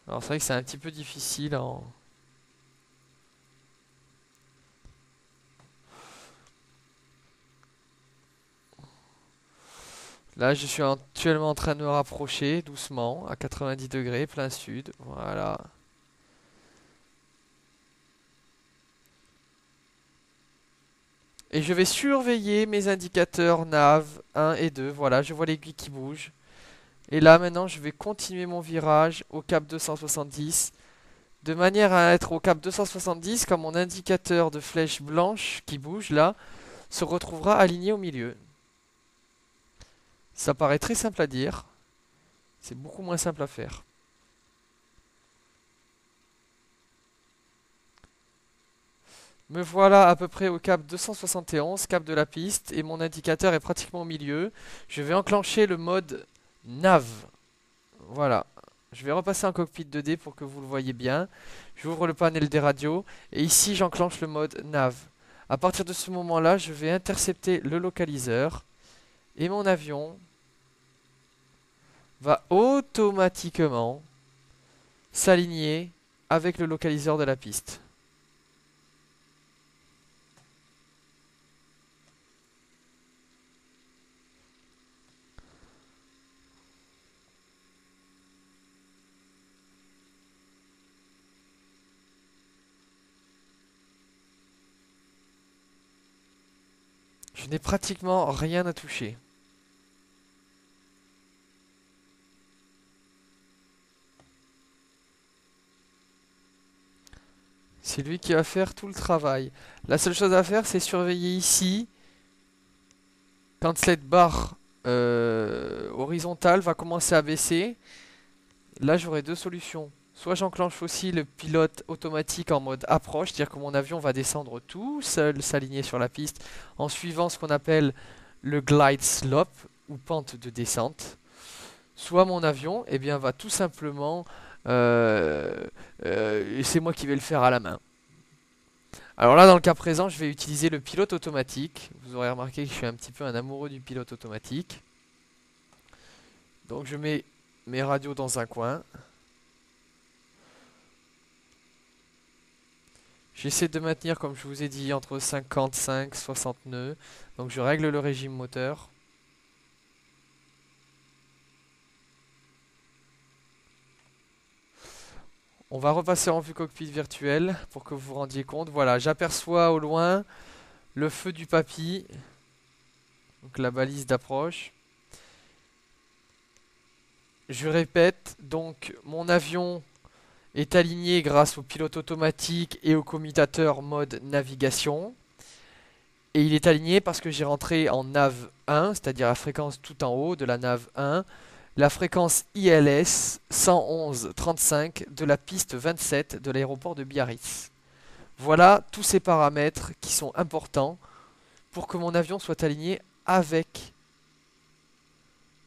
Alors c'est vrai que c'est un petit peu difficile Là, je suis actuellement en train de me rapprocher doucement, à 90 degrés, plein sud. Voilà. Et je vais surveiller mes indicateurs nav 1 et 2. Voilà, je vois l'aiguille qui bouge. Et là, maintenant, je vais continuer mon virage au cap 270. De manière à être au cap 270, quand mon indicateur de flèche blanche qui bouge là se retrouvera aligné au milieu. Ça paraît très simple à dire. C'est beaucoup moins simple à faire. Me voilà à peu près au cap 271, cap de la piste, et mon indicateur est pratiquement au milieu. Je vais enclencher le mode nav. Voilà. Je vais repasser en cockpit 2D pour que vous le voyez bien. J'ouvre le panel des radios, et ici j'enclenche le mode nav. À partir de ce moment-là, je vais intercepter le localiseur, et mon avion va automatiquement s'aligner avec le localiseur de la piste. Je n'ai pratiquement rien à toucher. C'est lui qui va faire tout le travail. La seule chose à faire, c'est surveiller ici. Quand cette barre horizontale va commencer à baisser, là j'aurai deux solutions. Soit j'enclenche aussi le pilote automatique en mode approche, c'est-à-dire que mon avion va descendre tout seul, s'aligner sur la piste, en suivant ce qu'on appelle le glide slope, ou pente de descente. Soit mon avion eh bien, va tout simplement... c'est moi qui vais le faire à la main. Alors là, dans le cas présent, je vais utiliser le pilote automatique. Vous aurez remarqué que je suis un petit peu un amoureux du pilote automatique. Donc je mets mes radios dans un coin. J'essaie de maintenir, comme je vous ai dit, entre 55 et 60 nœuds. Donc je règle le régime moteur. On va repasser en vue cockpit virtuelle pour que vous vous rendiez compte. Voilà, j'aperçois au loin le feu du papy. Donc la balise d'approche. Je répète, donc mon avion est aligné grâce au pilote automatique et au commutateur mode navigation. Et il est aligné parce que j'ai rentré en nav 1, c'est-à-dire la fréquence tout en haut de la nav 1, la fréquence ILS 111.35 de la piste 27 de l'aéroport de Biarritz. Voilà tous ces paramètres qui sont importants pour que mon avion soit aligné avec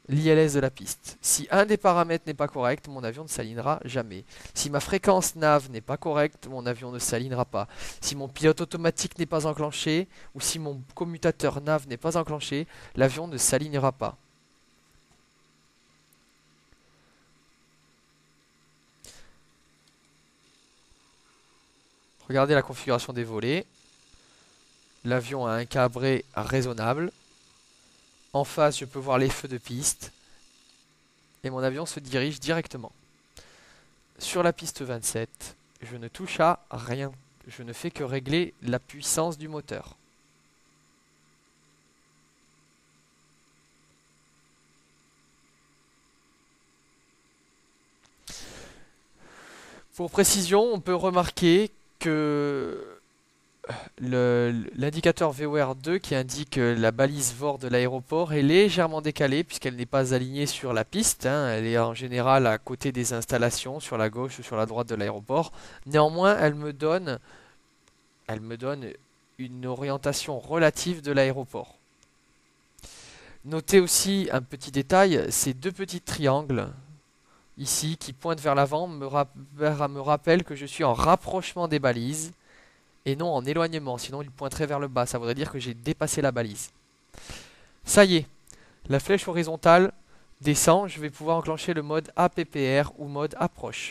l'ILS de la piste. Si un des paramètres n'est pas correct, mon avion ne s'alignera jamais. Si ma fréquence nav n'est pas correcte, mon avion ne s'alignera pas. Si mon pilote automatique n'est pas enclenché, ou si mon commutateur nav n'est pas enclenché, l'avion ne s'alignera pas. Regardez la configuration des volets. L'avion a un cabré raisonnable. En face, je peux voir les feux de piste. Et mon avion se dirige directement. Sur la piste 27, je ne touche à rien. Je ne fais que régler la puissance du moteur. Pour précision, on peut remarquer que l'indicateur VOR2 qui indique la balise VOR de l'aéroport est légèrement décalée puisqu'elle n'est pas alignée sur la piste, hein. Elle est en général à côté des installations, sur la gauche ou sur la droite de l'aéroport. Néanmoins, elle me donne une orientation relative de l'aéroport. Notez aussi un petit détail, ces deux petits triangles ici qui pointent vers l'avant me rappellent que je suis en rapprochement des balises et non en éloignement, sinon il pointerait vers le bas, ça voudrait dire que j'ai dépassé la balise. Ça y est, la flèche horizontale descend, je vais pouvoir enclencher le mode APPR ou mode approche.